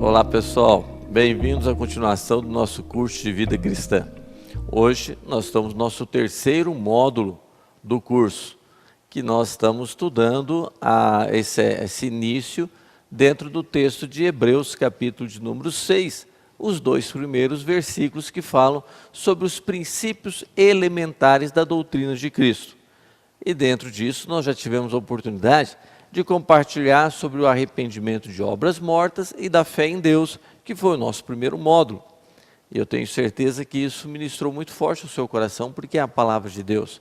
Olá pessoal, bem-vindos à continuação do nosso curso de vida cristã. Hoje nós estamos no nosso terceiro módulo do curso, que nós estamos estudando esse início dentro do texto de Hebreus, capítulo de número 6, os dois primeiros versículos que falam sobre os princípios elementares da doutrina de Cristo. E dentro disso nós já tivemos a oportunidade de compartilhar sobre o arrependimento de obras mortas e da fé em Deus, que foi o nosso primeiro módulo. E eu tenho certeza que isso ministrou muito forte o seu coração, porque é a palavra de Deus.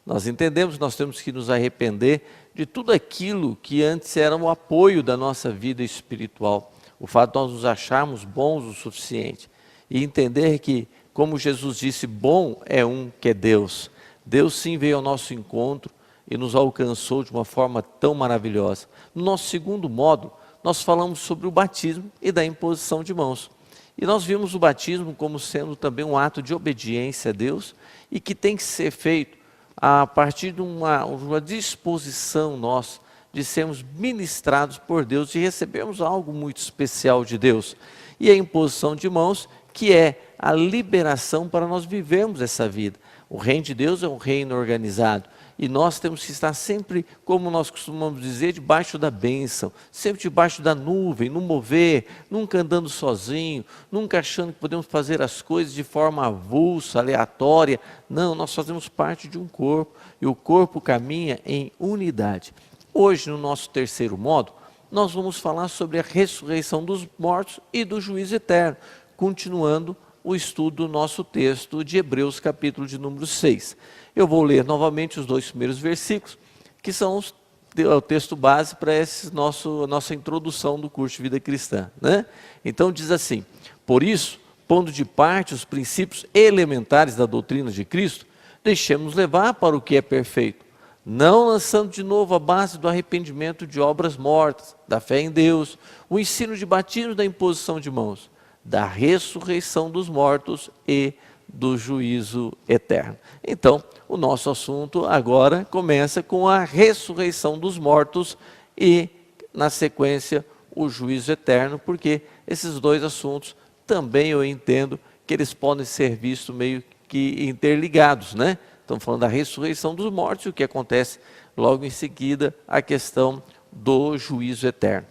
Nós entendemos que nós temos que nos arrepender de tudo aquilo que antes era o apoio da nossa vida espiritual. O fato de nós nos acharmos bons o suficiente. E entender que, como Jesus disse, bom é um que é Deus. Deus sim veio ao nosso encontro e nos alcançou de uma forma tão maravilhosa. No nosso segundo módulo, nós falamos sobre o batismo e da imposição de mãos. E nós vimos o batismo como sendo também um ato de obediência a Deus e que tem que ser feito a partir de uma disposição nossa de sermos ministrados por Deus e recebermos algo muito especial de Deus. E a imposição de mãos, que é a liberação para nós vivermos essa vida. O reino de Deus é um reino organizado. E nós temos que estar sempre, como nós costumamos dizer, debaixo da bênção, sempre debaixo da nuvem, no mover, nunca andando sozinho, nunca achando que podemos fazer as coisas de forma avulsa, aleatória. Não, nós fazemos parte de um corpo e o corpo caminha em unidade. Hoje, no nosso terceiro módulo, nós vamos falar sobre a ressurreição dos mortos e do juízo eterno, continuando o estudo do nosso texto de Hebreus, capítulo de número 6. Eu vou ler novamente os dois primeiros versículos, que são o texto base para nossa introdução do curso de vida cristã, né? Então diz assim: por isso, pondo de parte os princípios elementares da doutrina de Cristo, deixemos levar para o que é perfeito, não lançando de novo a base do arrependimento de obras mortas, da fé em Deus, o ensino de batismo da imposição de mãos, da ressurreição dos mortos e do juízo eterno. Então, o nosso assunto agora começa com a ressurreição dos mortos e, na sequência, o juízo eterno, porque esses dois assuntos também eu entendo que eles podem ser vistos meio que interligados, né? Estamos falando da ressurreição dos mortos e o que acontece logo em seguida, a questão do juízo eterno.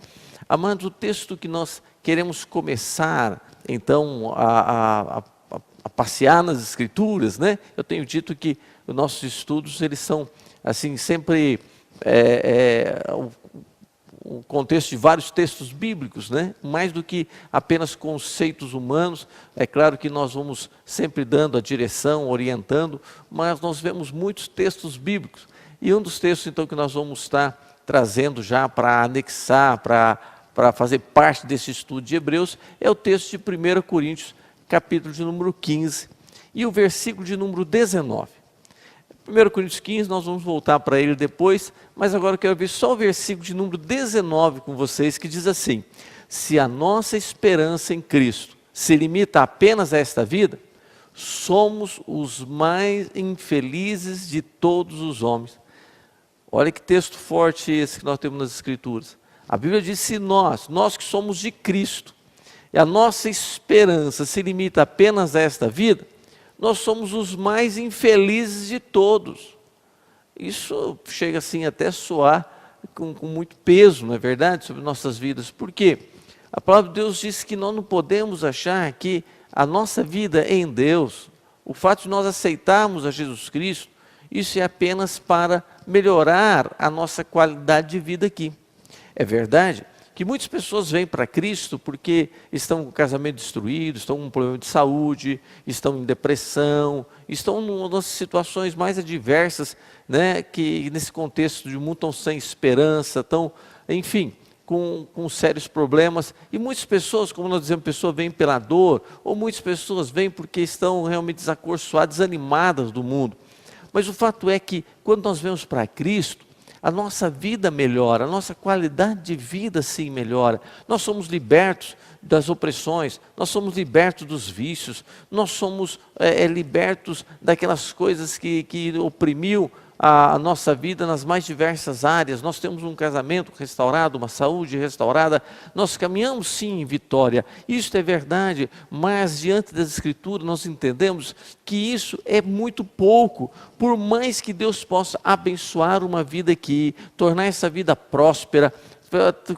Amados, o texto que nós queremos começar, então, a passear nas Escrituras, né? Eu tenho dito que os nossos estudos, eles são, assim, sempre o contexto de vários textos bíblicos, né? Mais do que apenas conceitos humanos. É claro que nós vamos sempre dando a direção, orientando, mas nós vemos muitos textos bíblicos. E um dos textos, então, que nós vamos estar trazendo já para anexar, para fazer parte desse estudo de Hebreus, é o texto de 1 Coríntios, capítulo de número 15, e o versículo de número 19. 1 Coríntios 15, nós vamos voltar para ele depois, mas agora eu quero ver só o versículo de número 19 com vocês, que diz assim: se a nossa esperança em Cristo se limita apenas a esta vida, somos os mais infelizes de todos os homens. Olha que texto forte esse que nós temos nas Escrituras. A Bíblia diz: se nós que somos de Cristo, e a nossa esperança se limita apenas a esta vida, nós somos os mais infelizes de todos. Isso chega assim até a soar com muito peso, não é verdade, sobre nossas vidas. Por quê? A palavra de Deus diz que nós não podemos achar que a nossa vida em Deus, o fato de nós aceitarmos a Jesus Cristo, isso é apenas para melhorar a nossa qualidade de vida aqui. É verdade que muitas pessoas vêm para Cristo porque estão com o casamento destruído, estão com um problema de saúde, estão em depressão, estão em umas situações mais adversas, né, que nesse contexto de mundo estão sem esperança, estão, enfim, com sérios problemas. E muitas pessoas, como nós dizemos, pessoas vêm pela dor, ou muitas pessoas vêm porque estão realmente desacorçoadas, desanimadas do mundo. Mas o fato é que, quando nós vemos para Cristo, a nossa vida melhora, a nossa qualidade de vida sim melhora. Nós somos libertos das opressões, nós somos libertos dos vícios, nós somos libertos daquelas coisas que oprimiu a nossa vida nas mais diversas áreas. Nós temos um casamento restaurado, uma saúde restaurada, nós caminhamos sim em vitória, isso é verdade, mas diante das Escrituras nós entendemos que isso é muito pouco, por mais que Deus possa abençoar uma vida aqui, tornar essa vida próspera,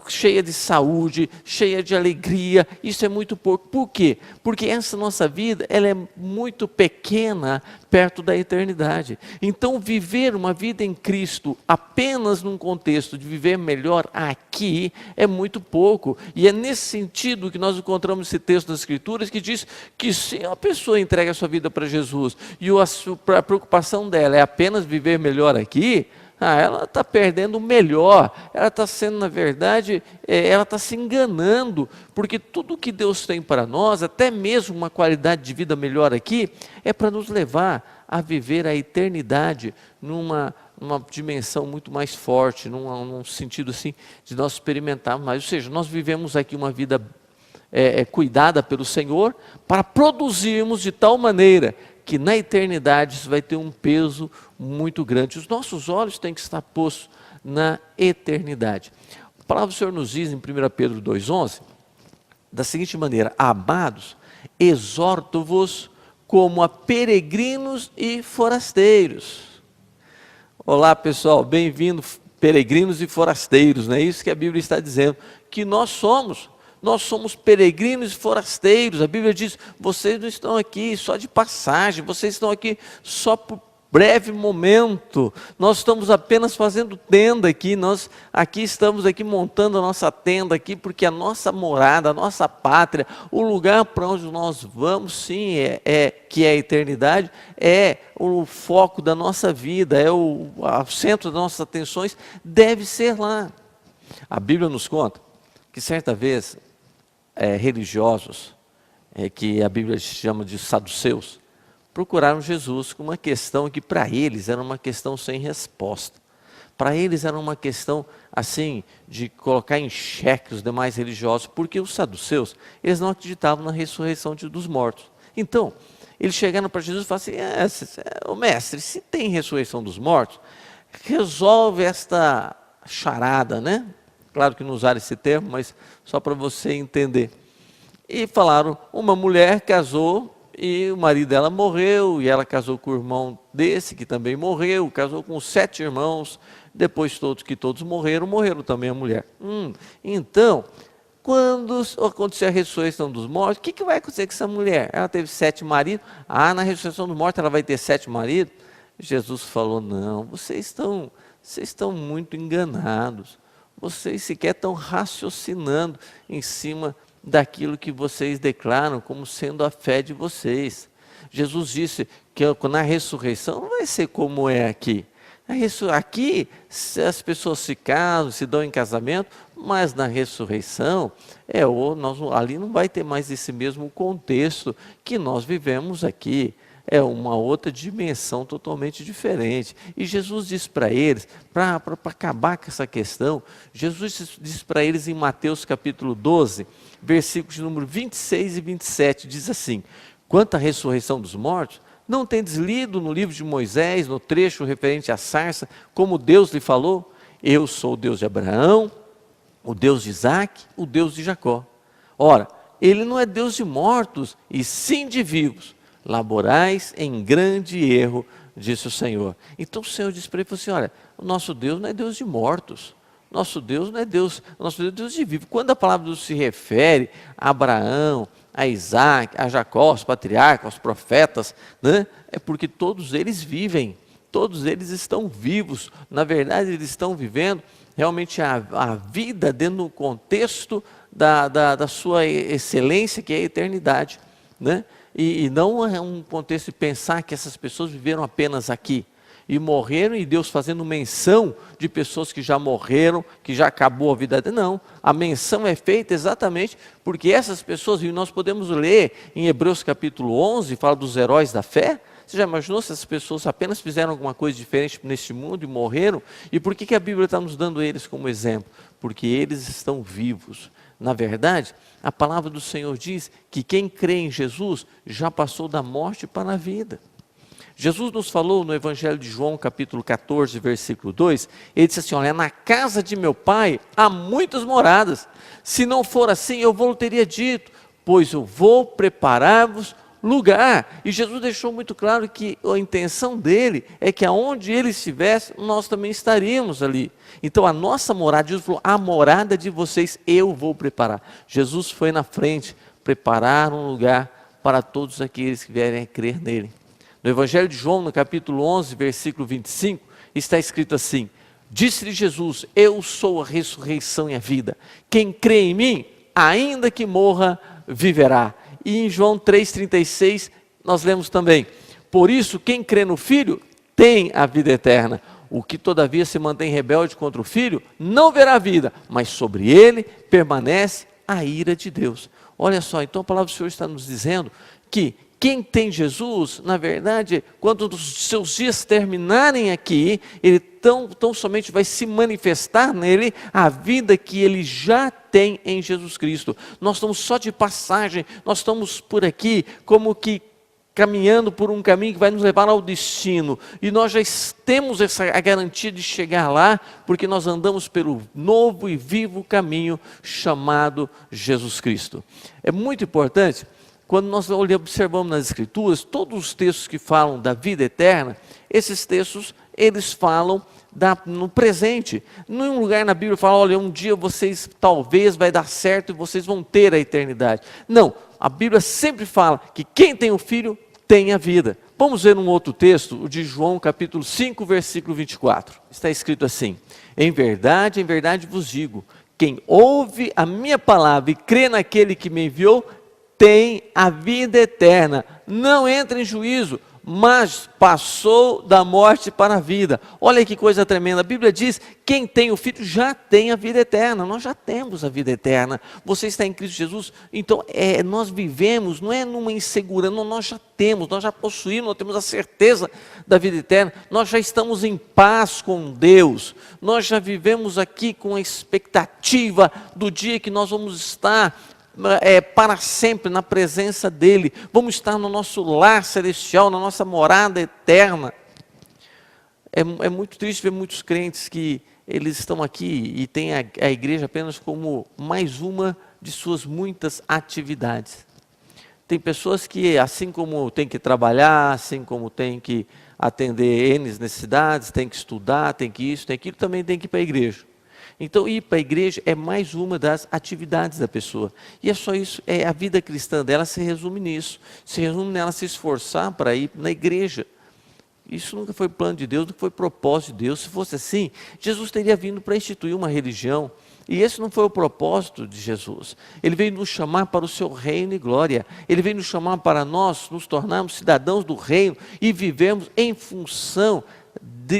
cheia de saúde, cheia de alegria, isso é muito pouco. Por quê? Porque essa nossa vida, ela é muito pequena perto da eternidade. Então viver uma vida em Cristo apenas num contexto de viver melhor aqui é muito pouco, e é nesse sentido que nós encontramos esse texto das Escrituras que diz que se a pessoa entrega a sua vida para Jesus e a preocupação dela é apenas viver melhor aqui, ela está perdendo o melhor, ela está sendo, na verdade, ela está se enganando, porque tudo que Deus tem para nós, até mesmo uma qualidade de vida melhor aqui, é para nos levar a viver a eternidade numa dimensão muito mais forte, num sentido assim, de nós experimentarmos mais. Ou seja, nós vivemos aqui uma vida cuidada pelo Senhor, para produzirmos de tal maneira que na eternidade isso vai ter um peso muito grande. Os nossos olhos têm que estar postos na eternidade. A palavra do Senhor nos diz em 1 Pedro 2,11, da seguinte maneira: amados, exorto-vos como a peregrinos e forasteiros. Olá pessoal, bem-vindos peregrinos e forasteiros, não é isso que a Bíblia está dizendo, que nós somos peregrinos e forasteiros. A Bíblia diz, vocês não estão aqui só de passagem, vocês estão aqui só por breve momento, nós estamos apenas fazendo tenda aqui, nós estamos aqui montando a nossa tenda aqui, porque a nossa morada, a nossa pátria, o lugar para onde nós vamos, sim, que é a eternidade, é o foco da nossa vida, é o centro das nossas atenções, deve ser lá. A Bíblia nos conta que certa vez, religiosos, que a Bíblia chama de saduceus, procuraram Jesus com uma questão que para eles era uma questão sem resposta. Para eles era uma questão assim, de colocar em xeque os demais religiosos, porque os saduceus, eles não acreditavam na ressurreição dos mortos. Então, eles chegaram para Jesus e falaram assim, mestre, se tem ressurreição dos mortos, resolve esta charada, né? Claro que não usaram esse termo, mas só para você entender. E falaram, uma mulher casou e o marido dela morreu, e ela casou com o irmão desse, que também morreu, casou com 7 irmãos, depois todos morreram também a mulher. Então, quando acontecer a ressurreição dos mortos, o que vai acontecer com essa mulher? Ela teve 7 maridos, na ressurreição dos mortos ela vai ter 7 maridos? Jesus falou, não, vocês estão muito enganados. Vocês sequer estão raciocinando em cima daquilo que vocês declaram como sendo a fé de vocês. Jesus disse que na ressurreição não vai ser como é aqui. Aqui as pessoas se casam, se dão em casamento, mas na ressurreição, ali não vai ter mais esse mesmo contexto que nós vivemos aqui. É uma outra dimensão totalmente diferente. E Jesus disse para eles, para acabar com essa questão, Jesus disse para eles em Mateus capítulo 12, versículos de número 26 e 27, diz assim, quanto à ressurreição dos mortos, não tendes lido no livro de Moisés, no trecho referente à sarça, como Deus lhe falou? Eu sou o Deus de Abraão, o Deus de Isaac, o Deus de Jacó. Ora, ele não é Deus de mortos, e sim de vivos. Laborais em grande erro, disse o Senhor. Então o Senhor disse para ele, assim, olha, o nosso Deus não é Deus de mortos, nosso Deus não é Deus, nosso Deus é Deus de vivos. Quando a palavra de Deus se refere a Abraão, a Isaac, a Jacó, aos patriarcas, aos profetas, né? É porque todos eles vivem, todos eles estão vivos, na verdade eles estão vivendo realmente a vida dentro do contexto da sua excelência, que é a eternidade, né? E não é um contexto de pensar que essas pessoas viveram apenas aqui e morreram, e Deus fazendo menção de pessoas que já morreram, que já acabou a vida delas. Não, a menção é feita exatamente porque essas pessoas, e nós podemos ler em Hebreus capítulo 11, fala dos heróis da fé, Você já imaginou se as pessoas apenas fizeram alguma coisa diferente neste mundo e morreram? E por que a Bíblia está nos dando eles como exemplo? Porque eles estão vivos. Na verdade, a palavra do Senhor diz que quem crê em Jesus já passou da morte para a vida. Jesus nos falou no Evangelho de João, capítulo 14, versículo 2, ele disse assim, olha, na casa de meu pai há muitas moradas, se não for assim eu vou teria dito, pois eu vou preparar-vos lugar. E Jesus deixou muito claro que a intenção dele é que aonde ele estivesse, nós também estaríamos ali. Então a nossa morada, Jesus falou, a morada de vocês eu vou preparar. Jesus foi na frente, preparar um lugar para todos aqueles que vierem a crer nele. No Evangelho de João, no capítulo 11, versículo 25, está escrito assim, disse-lhe Jesus, eu sou a ressurreição e a vida, quem crê em mim, ainda que morra, viverá. E em João 3,36, nós lemos também, por isso quem crê no Filho, tem a vida eterna. O que todavia se mantém rebelde contra o Filho, não verá a vida, mas sobre ele permanece a ira de Deus. Olha só, então a palavra do Senhor está nos dizendo que quem tem Jesus, na verdade, quando os seus dias terminarem aqui, ele tão somente vai se manifestar nele a vida que ele já tem em Jesus Cristo. Nós estamos só de passagem, nós estamos por aqui como que caminhando por um caminho que vai nos levar ao destino. E nós já temos a garantia de chegar lá, porque nós andamos pelo novo e vivo caminho chamado Jesus Cristo. É muito importante. Quando nós observamos nas Escrituras, todos os textos que falam da vida eterna, esses textos, eles falam no presente. Nenhum lugar na Bíblia fala, olha, um dia vocês talvez vai dar certo e vocês vão ter a eternidade. Não, a Bíblia sempre fala que quem tem o Filho tem a vida. Vamos ver um outro texto, o de João capítulo 5, versículo 24. Está escrito assim, em verdade vos digo, quem ouve a minha palavra e crê naquele que me enviou, tem a vida eterna, não entra em juízo, mas passou da morte para a vida. Olha que coisa tremenda, a Bíblia diz, quem tem o Filho já tem a vida eterna, nós já temos a vida eterna, você está em Cristo Jesus, então nós vivemos, não é numa insegurança, não, nós já temos, nós já possuímos, nós temos a certeza da vida eterna, nós já estamos em paz com Deus, nós já vivemos aqui com a expectativa do dia que nós vamos estar para sempre na presença dEle, vamos estar no nosso lar celestial, na nossa morada eterna. É muito triste ver muitos crentes que eles estão aqui e têm a igreja apenas como mais uma de suas muitas atividades. Tem pessoas que, assim como tem que trabalhar, assim como tem que atender N necessidades, tem que estudar, tem que isso, tem aquilo, também tem que ir para a igreja. Então, ir para a igreja é mais uma das atividades da pessoa. E é só isso, a vida cristã dela se resume nisso. Se resume nela se esforçar para ir na igreja. Isso nunca foi plano de Deus, nunca foi propósito de Deus. Se fosse assim, Jesus teria vindo para instituir uma religião. E esse não foi o propósito de Jesus. Ele veio nos chamar para o seu reino e glória. Ele veio nos chamar para nós nos tornarmos cidadãos do reino e vivemos em função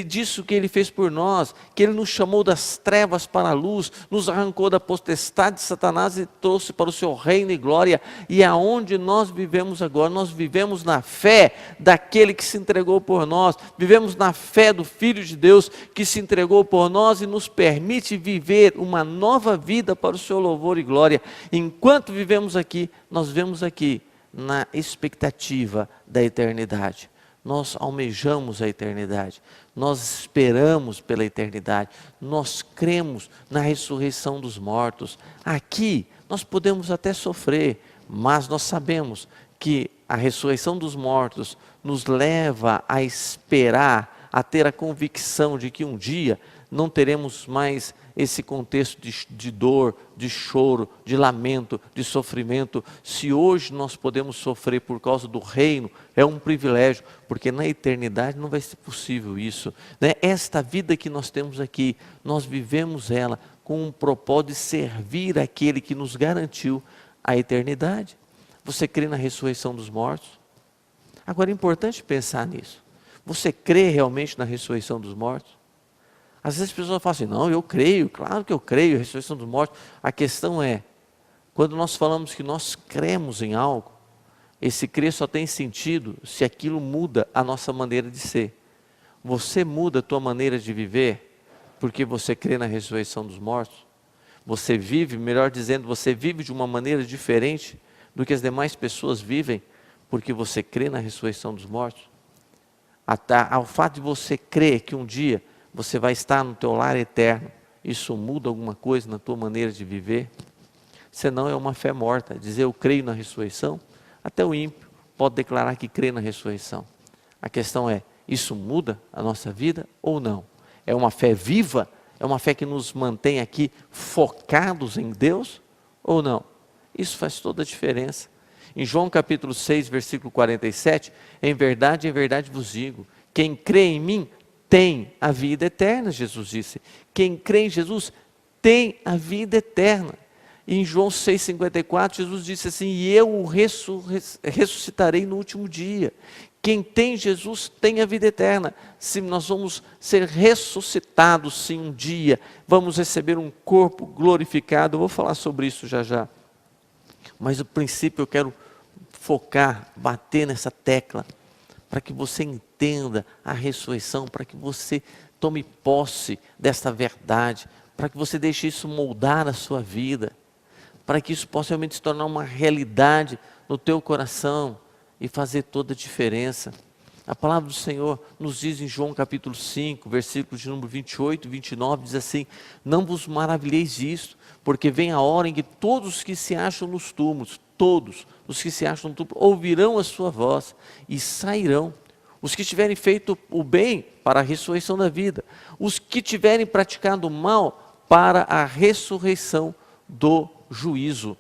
disso que Ele fez por nós, que Ele nos chamou das trevas para a luz, nos arrancou da potestade de Satanás e trouxe para o seu reino e glória, e aonde nós vivemos agora, nós vivemos na fé daquele que se entregou por nós, vivemos na fé do Filho de Deus que se entregou por nós e nos permite viver uma nova vida para o seu louvor e glória. Enquanto vivemos aqui, nós vivemos aqui na expectativa da eternidade. Nós almejamos a eternidade, nós esperamos pela eternidade, nós cremos na ressurreição dos mortos. Aqui nós podemos até sofrer, mas nós sabemos que a ressurreição dos mortos nos leva a esperar, a ter a convicção de que um dia não teremos mais esse contexto de dor, de choro, de lamento, de sofrimento. Se hoje nós podemos sofrer por causa do reino, é um privilégio, porque na eternidade não vai ser possível isso, né? Esta vida que nós temos aqui, nós vivemos ela com um propósito de servir aquele que nos garantiu a eternidade. Você crê na ressurreição dos mortos? Agora é importante pensar nisso. Você crê realmente na ressurreição dos mortos? Às vezes as pessoas falam assim, não, eu creio, claro que eu creio, a ressurreição dos mortos. A questão é, quando nós falamos que nós cremos em algo, Esse crer só tem sentido se aquilo muda a nossa maneira de ser. Você muda a tua maneira de viver porque você crê na ressurreição dos mortos? Você vive, melhor dizendo, você vive de uma maneira diferente do que as demais pessoas vivem porque você crê na ressurreição dos mortos? Ao fato de você crer que um dia você vai estar no teu lar eterno, isso muda alguma coisa na tua maneira de viver? Senão é uma fé morta. Dizer eu creio na ressurreição, até o ímpio pode declarar que crê na ressurreição. A questão é, isso muda a nossa vida ou não? É uma fé viva? É uma fé que nos mantém aqui focados em Deus ou não? Isso faz toda a diferença. Em João capítulo 6, versículo 47, em verdade vos digo, quem crê em mim tem a vida eterna, Jesus disse. Quem crê em Jesus tem a vida eterna. E em João 6,54, Jesus disse assim, e eu o ressuscitarei no último dia. Quem tem Jesus tem a vida eterna. Se nós vamos ser ressuscitados, sim, um dia, vamos receber um corpo glorificado. Eu vou falar sobre isso já já. Mas o princípio eu quero focar, bater nessa tecla, para que você entenda a ressurreição, para que você tome posse desta verdade, para que você deixe isso moldar a sua vida, para que isso possa realmente se tornar uma realidade no teu coração e fazer toda a diferença. A palavra do Senhor nos diz em João capítulo 5, versículos de número 28 e 29, diz assim, não vos maravilheis disto, porque vem a hora em que todos os que se acham nos túmulos, todos os que se acham no túmulo, ouvirão a sua voz e sairão. Os que tiverem feito o bem para a ressurreição da vida, os que tiverem praticado o mal para a ressurreição do juízo.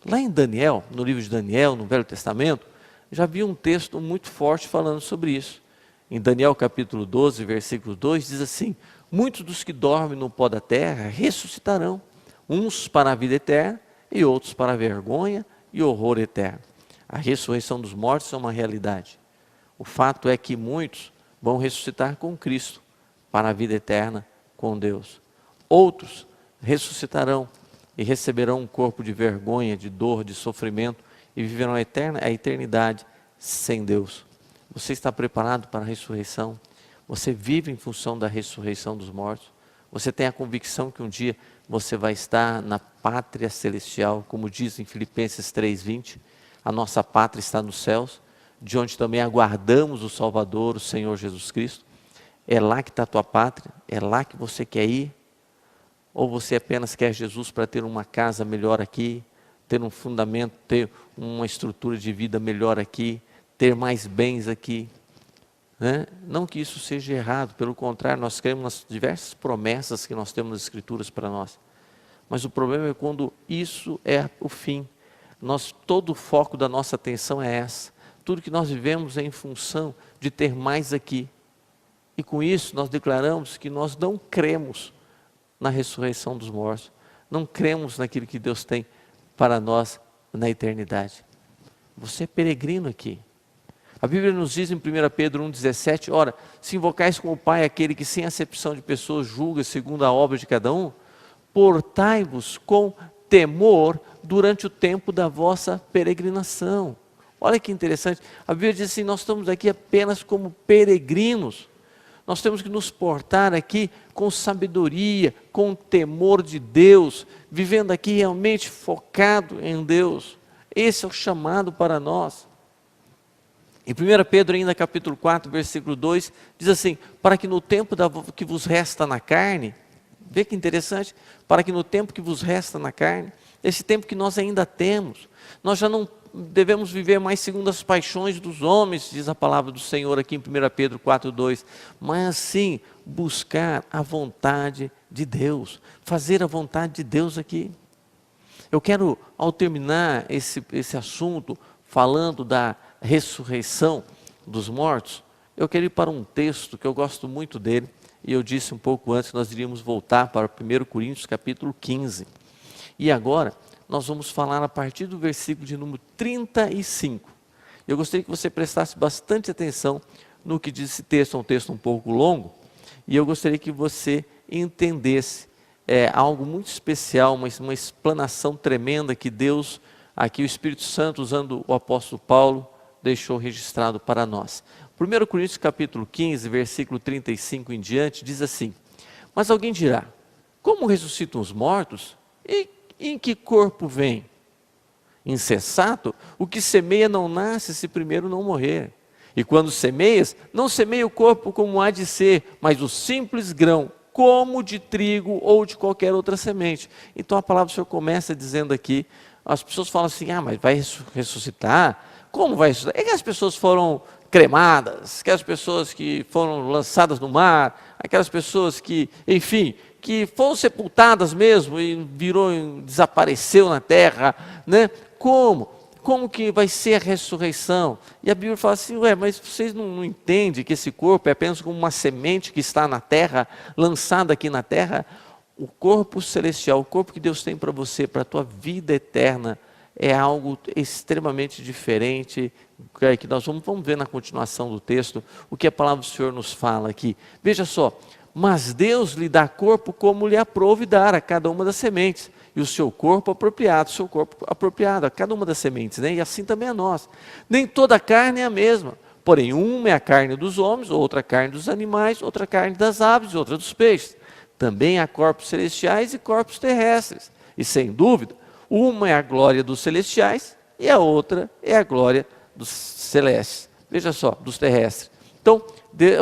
Lá em Daniel, no livro de Daniel, no Velho Testamento, já vi um texto muito forte falando sobre isso. Em Daniel capítulo 12, versículo 2, diz assim, muitos dos que dormem no pó da terra ressuscitarão, uns para a vida eterna e outros para a vergonha e horror eterno. A ressurreição dos mortos é uma realidade. O fato é que muitos vão ressuscitar com Cristo para a vida eterna com Deus. Outros ressuscitarão e receberão um corpo de vergonha, de dor, de sofrimento e viverão a eternidade sem Deus. Você está preparado para a ressurreição? Você vive em função da ressurreição dos mortos? Você tem a convicção que um dia você vai estar na pátria celestial, como diz em Filipenses 3:20, a nossa pátria está nos céus, de onde também aguardamos o Salvador, o Senhor Jesus Cristo. É lá que está a tua pátria? É lá que você quer ir? Ou você apenas quer Jesus para ter uma casa melhor aqui, ter um fundamento, ter uma estrutura de vida melhor aqui, ter mais bens aqui? Né? Não que isso seja errado, pelo contrário, nós cremos nas diversas promessas que nós temos nas Escrituras para nós. Mas o problema é quando isso é o fim. Todo o foco da nossa atenção é essa. Tudo que nós vivemos é em função de ter mais aqui. E com isso nós declaramos que nós não cremos na ressurreição dos mortos. Não cremos naquilo que Deus tem para nós na eternidade. Você é peregrino aqui. A Bíblia nos diz em 1 Pedro 1,17, ora, se invocais como Pai aquele que sem acepção de pessoas julga segundo a obra de cada um, portai-vos com temor durante o tempo da vossa peregrinação. Olha que interessante, a Bíblia diz assim, nós estamos aqui apenas como peregrinos. Nós temos que nos portar aqui com sabedoria, com temor de Deus, vivendo aqui realmente focado em Deus. Esse é o chamado para nós. Em 1 Pedro, ainda capítulo 4, versículo 2, diz assim, para que no tempo que vos resta na carne, vê que interessante, para que no tempo que vos resta na carne, esse tempo que nós ainda temos, nós já não devemos viver mais segundo as paixões dos homens, diz a palavra do Senhor aqui em 1 Pedro 4, 2, mas assim, buscar a vontade de Deus, fazer a vontade de Deus aqui. Eu quero, ao terminar esse assunto, falando da ressurreição dos mortos, eu quero ir para um texto que eu gosto muito dele, e eu disse um pouco antes que nós iríamos voltar para 1 Coríntios capítulo 15, e agora nós vamos falar a partir do versículo de número 35, eu gostaria que você prestasse bastante atenção no que diz esse texto, é um texto um pouco longo, e eu gostaria que você entendesse algo muito especial, uma explanação tremenda que Deus aqui o Espírito Santo, usando o apóstolo Paulo, deixou registrado para nós. 1 Coríntios capítulo 15, versículo 35 em diante, diz assim: mas alguém dirá, como ressuscitam os mortos? E em que corpo vem? Insensato, o que semeia não nasce se primeiro não morrer. E quando semeias, não semeia o corpo como há de ser, mas o simples grão, como de trigo ou de qualquer outra semente. Então a palavra do Senhor começa dizendo aqui, as pessoas falam assim, mas vai ressuscitar? Como vai ressuscitar? É que as pessoas foram cremadas, aquelas pessoas que foram lançadas no mar, aquelas pessoas que, enfim, que foram sepultadas mesmo e desapareceu na terra, né? Como que vai ser a ressurreição? E a Bíblia fala assim, mas vocês não entendem que esse corpo é apenas como uma semente que está na terra, lançada aqui na terra? O corpo celestial, o corpo que Deus tem para você, para a tua vida eterna, é algo extremamente diferente, que nós vamos ver na continuação do texto, o que a palavra do Senhor nos fala aqui. Veja só, mas Deus lhe dá corpo como lhe aprouve dar a cada uma das sementes, e o seu corpo apropriado a cada uma das sementes, né? E assim também a nós. Nem toda a carne é a mesma, porém uma é a carne dos homens, outra a carne dos animais, outra a carne das aves, outra dos peixes. Também há corpos celestiais e corpos terrestres, e sem dúvida, uma é a glória dos celestiais e a outra é a glória dos celestes. Veja só, dos terrestres. Então,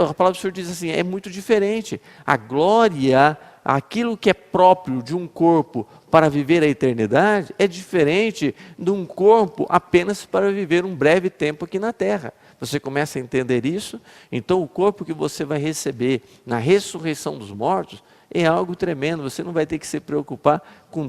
a palavra do Senhor diz assim, é muito diferente. A glória, aquilo que é próprio de um corpo para viver a eternidade, é diferente de um corpo apenas para viver um breve tempo aqui na terra. Você começa a entender isso? Então, o corpo que você vai receber na ressurreição dos mortos é algo tremendo. Você não vai ter que se preocupar com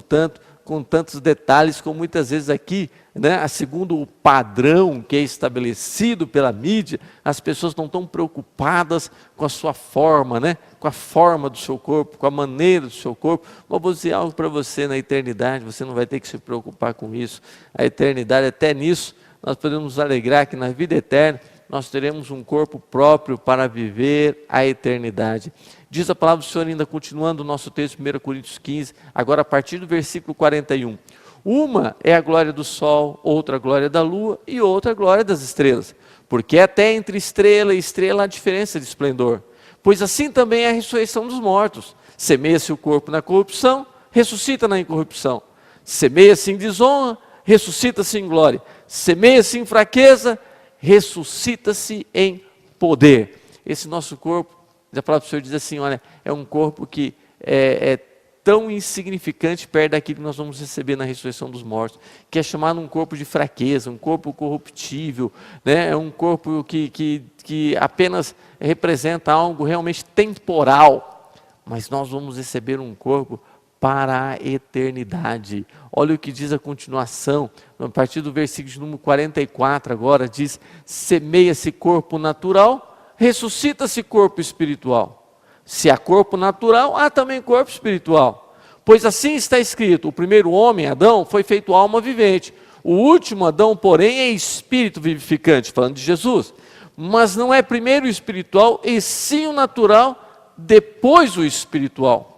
tantos detalhes como muitas vezes aqui, né? Segundo o padrão que é estabelecido pela mídia, as pessoas não estão preocupadas com a sua forma, né? Com a forma do seu corpo, com a maneira do seu corpo. Mas vou dizer algo para você, na eternidade você não vai ter que se preocupar com isso. A eternidade, até nisso, nós podemos nos alegrar que na vida eterna nós teremos um corpo próprio para viver a eternidade. Diz a palavra do Senhor, ainda continuando o nosso texto, 1 Coríntios 15, agora a partir do versículo 41. Uma é a glória do sol, outra a glória da lua e outra a glória das estrelas. Porque até entre estrela e estrela há diferença de esplendor. Pois assim também é a ressurreição dos mortos. Semeia-se o corpo na corrupção, ressuscita na incorrupção. Semeia-se em desonra, ressuscita-se em glória. Semeia-se em fraqueza, ressuscita-se em poder. Esse nosso corpo, a palavra do Senhor diz assim, olha, é um corpo que é tão insignificante perto daquilo que nós vamos receber na ressurreição dos mortos, que é chamado um corpo de fraqueza, um corpo corruptível, né? É um corpo que apenas representa algo realmente temporal, mas nós vamos receber um corpo para a eternidade. Olha o que diz a continuação, a partir do versículo de número 44 agora, diz, semeia-se corpo natural, ressuscita-se corpo espiritual. Se há corpo natural, há também corpo espiritual. Pois assim está escrito, o primeiro homem, Adão, foi feito alma vivente. O último Adão, porém, é espírito vivificante, falando de Jesus. Mas não é primeiro o espiritual, e sim o natural, depois o espiritual.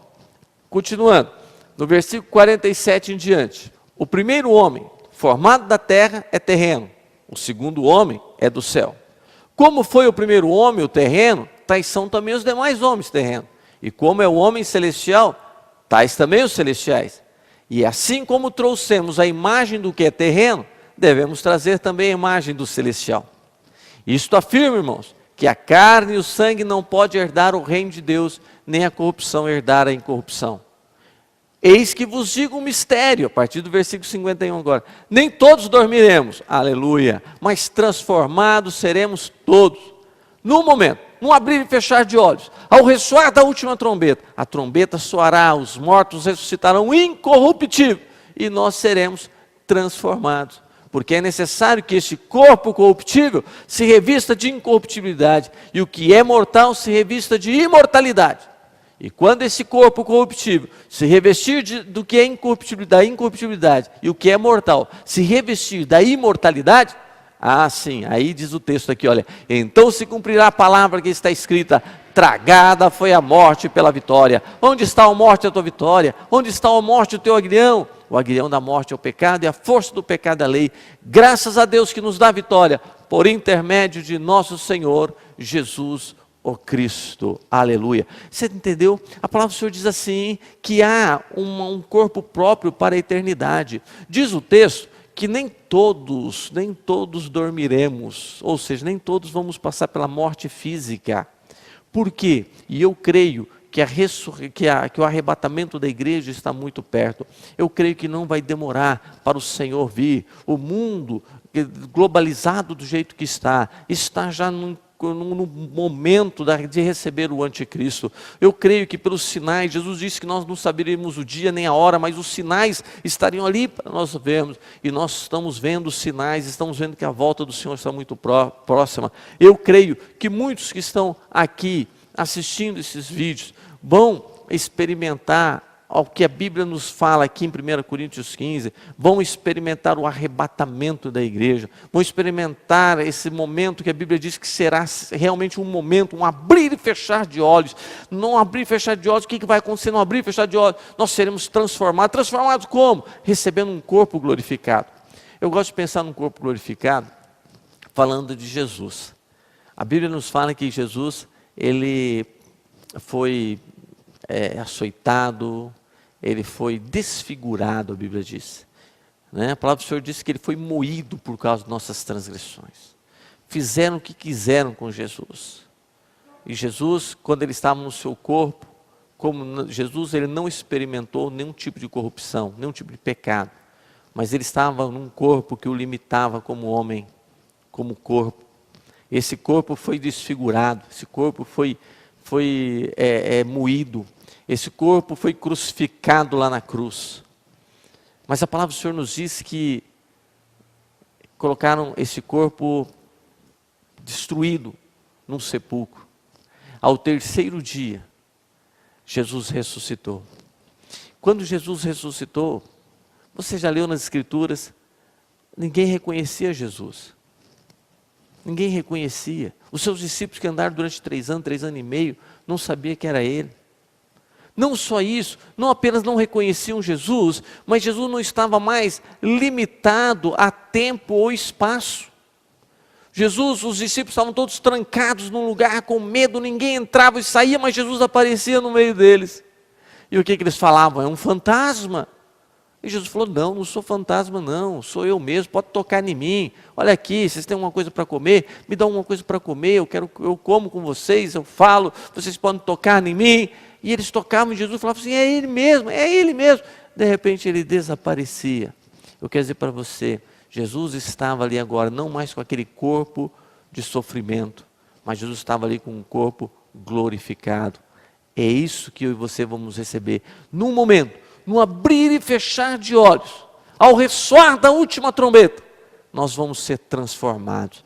Continuando, no versículo 47 em diante. O primeiro homem, formado da terra, é terreno. O segundo homem é do céu. Como foi o primeiro homem, o terreno, tais são também os demais homens terrenos. E como é o homem celestial, tais também os celestiais. E assim como trouxemos a imagem do que é terreno, devemos trazer também a imagem do celestial. Isto afirma, irmãos, que a carne e o sangue não podem herdar o reino de Deus, nem a corrupção herdar a incorrupção. Eis que vos digo um mistério, a partir do versículo 51 agora. Nem todos dormiremos, aleluia, mas transformados seremos todos. Num momento, num abrir e fechar de olhos, ao ressoar da última trombeta, a trombeta soará, os mortos ressuscitarão incorruptível, e nós seremos transformados. Porque é necessário que este corpo corruptível se revista de incorruptibilidade, e o que é mortal se revista de imortalidade. E quando esse corpo corruptível se revestir do que é incorruptibilidade, e o que é mortal se revestir da imortalidade, sim, aí diz o texto aqui, olha, então se cumprirá a palavra que está escrita, tragada foi a morte pela vitória. Onde está a morte, a tua vitória? Onde está a morte, o teu aguilhão? O aguilhão da morte é o pecado e a força do pecado é a lei. Graças a Deus que nos dá vitória, por intermédio de nosso Senhor Jesus o Cristo. Aleluia. Você entendeu? A palavra do Senhor diz assim, que há um corpo próprio para a eternidade. Diz o texto que nem todos dormiremos, ou seja, nem todos vamos passar pela morte física. Por quê? E eu creio que o arrebatamento da igreja está muito perto. Eu creio que não vai demorar para o Senhor vir. O mundo globalizado do jeito que está já no momento de receber o anticristo. Eu creio que pelos sinais, Jesus disse que nós não saberíamos o dia nem a hora, mas os sinais estariam ali para nós vermos, e nós estamos vendo os sinais, estamos vendo que a volta do Senhor está muito próxima. Eu creio que muitos que estão aqui assistindo esses vídeos vão experimentar ao que a Bíblia nos fala aqui em 1 Coríntios 15, vão experimentar o arrebatamento da igreja, vão experimentar esse momento que a Bíblia diz que será realmente um momento, um abrir e fechar de olhos. Não abrir e fechar de olhos, o que vai acontecer? Não abrir e fechar de olhos, nós seremos transformados como? Recebendo um corpo glorificado. Eu gosto de pensar num corpo glorificado, falando de Jesus. A Bíblia nos fala que Jesus, ele foi açoitado, ele foi desfigurado, a Bíblia diz. A palavra do Senhor diz que ele foi moído por causa de nossas transgressões. Fizeram o que quiseram com Jesus. E Jesus, quando ele estava no seu corpo, Jesus ele não experimentou nenhum tipo de corrupção, nenhum tipo de pecado. Mas ele estava num corpo que o limitava como homem, como corpo. Esse corpo foi desfigurado, esse corpo foi moído. Esse corpo foi crucificado lá na cruz. Mas a palavra do Senhor nos diz que colocaram esse corpo destruído num sepulcro. Ao terceiro dia, Jesus ressuscitou. Quando Jesus ressuscitou, você já leu nas Escrituras, ninguém reconhecia Jesus. Ninguém reconhecia. Os seus discípulos que andaram durante 3 anos e meio, não sabiam que era ele. Não só isso, não apenas não reconheciam Jesus, mas Jesus não estava mais limitado a tempo ou espaço. Jesus, os discípulos estavam todos trancados num lugar com medo, ninguém entrava e saía, mas Jesus aparecia no meio deles. E o que eles falavam? É um fantasma. E Jesus falou, não sou fantasma não, sou eu mesmo, pode tocar em mim. Olha aqui, vocês têm uma coisa para comer? Me dão uma coisa para comer, eu como com vocês, eu falo, vocês podem tocar em mim. E eles tocavam e Jesus falava assim, é Ele mesmo. De repente ele desaparecia. Eu quero dizer para você, Jesus estava ali agora, não mais com aquele corpo de sofrimento, mas Jesus estava ali com um corpo glorificado. É isso que eu e você vamos receber. Num momento, no abrir e fechar de olhos, ao ressoar da última trombeta, nós vamos ser transformados.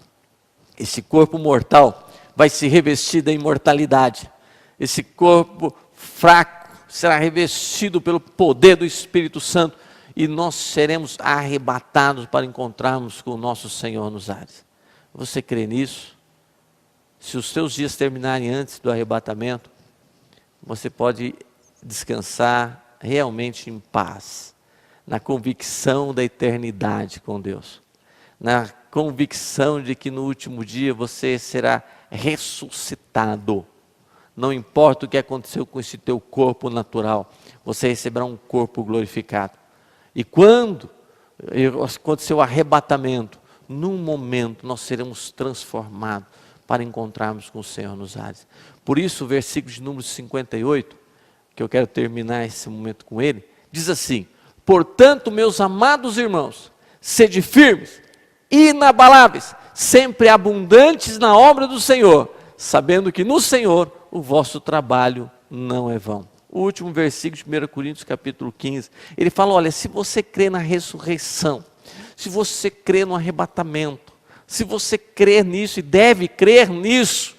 Esse corpo mortal vai se revestir da imortalidade. Esse corpo fraco será revestido pelo poder do Espírito Santo e nós seremos arrebatados para encontrarmos com o nosso Senhor nos ares. Você crê nisso? Se os seus dias terminarem antes do arrebatamento, você pode descansar realmente em paz, na convicção da eternidade com Deus, na convicção de que no último dia você será ressuscitado. Não importa o que aconteceu com esse teu corpo natural, você receberá um corpo glorificado. E quando acontecer o arrebatamento, num momento nós seremos transformados para encontrarmos com o Senhor nos ares. Por isso o versículo de número 58, que eu quero terminar esse momento com ele, diz assim, portanto meus amados irmãos, sede firmes, inabaláveis, sempre abundantes na obra do Senhor, sabendo que no Senhor o vosso trabalho não é vão. O último versículo de 1 Coríntios capítulo 15, ele fala, olha, se você crê na ressurreição, se você crê no arrebatamento, se você crê nisso e deve crer nisso,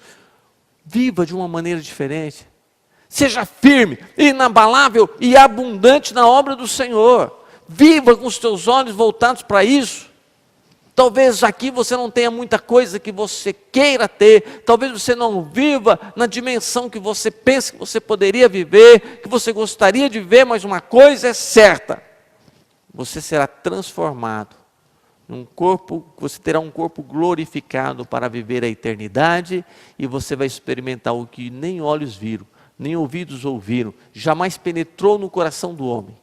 viva de uma maneira diferente. Seja firme, inabalável e abundante na obra do Senhor. Viva com os teus olhos voltados para isso. Talvez aqui você não tenha muita coisa que você queira ter, talvez você não viva na dimensão que você pensa que você poderia viver, que você gostaria de ver, mas uma coisa é certa: você será transformado num corpo, você terá um corpo glorificado para viver a eternidade, e você vai experimentar o que nem olhos viram, nem ouvidos ouviram, jamais penetrou no coração do homem,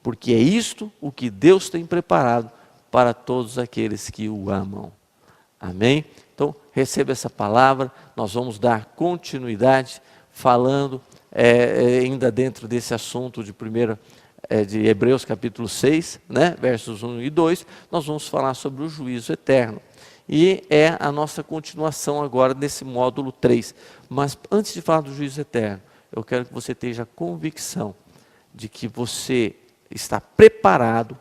porque é isto o que Deus tem preparado para todos aqueles que o amam. Amém? Então, receba essa palavra, nós vamos dar continuidade, falando ainda dentro desse assunto de Hebreus capítulo 6, né, versos 1 e 2, nós vamos falar sobre o juízo eterno. E é a nossa continuação agora nesse módulo 3. Mas antes de falar do juízo eterno, eu quero que você tenha a convicção de que você está preparado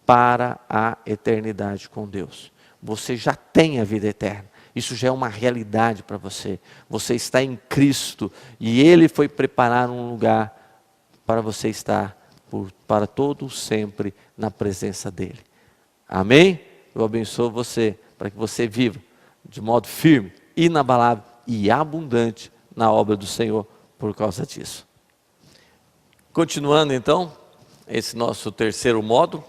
para a eternidade com Deus. Você já tem a vida eterna. Isso já é uma realidade para você. Você está em Cristo e Ele foi preparar um lugar para você estar para todo sempre na presença dEle. Amém? Eu abençoo você para que você viva de modo firme, inabalável e abundante na obra do Senhor por causa disso. Continuando então, esse nosso terceiro módulo,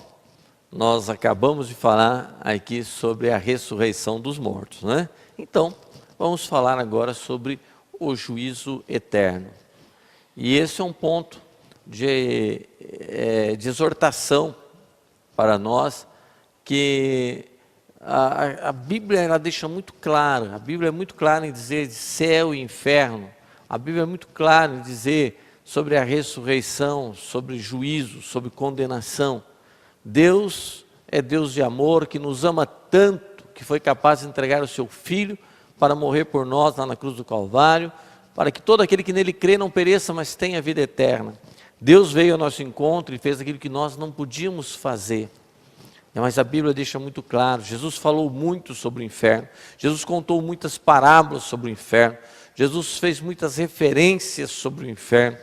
nós acabamos de falar aqui sobre a ressurreição dos mortos, né? Então, vamos falar agora sobre o juízo eterno. E esse é um ponto de exortação para nós, que a Bíblia ela deixa muito claro, a Bíblia é muito clara em dizer de céu e inferno, a Bíblia é muito clara em dizer sobre a ressurreição, sobre juízo, sobre condenação. Deus é Deus de amor, que nos ama tanto, que foi capaz de entregar o seu Filho para morrer por nós lá na cruz do Calvário, para que todo aquele que nele crê não pereça, mas tenha vida eterna. Deus veio ao nosso encontro e fez aquilo que nós não podíamos fazer. Mas a Bíblia deixa muito claro, Jesus falou muito sobre o inferno, Jesus contou muitas parábolas sobre o inferno, Jesus fez muitas referências sobre o inferno,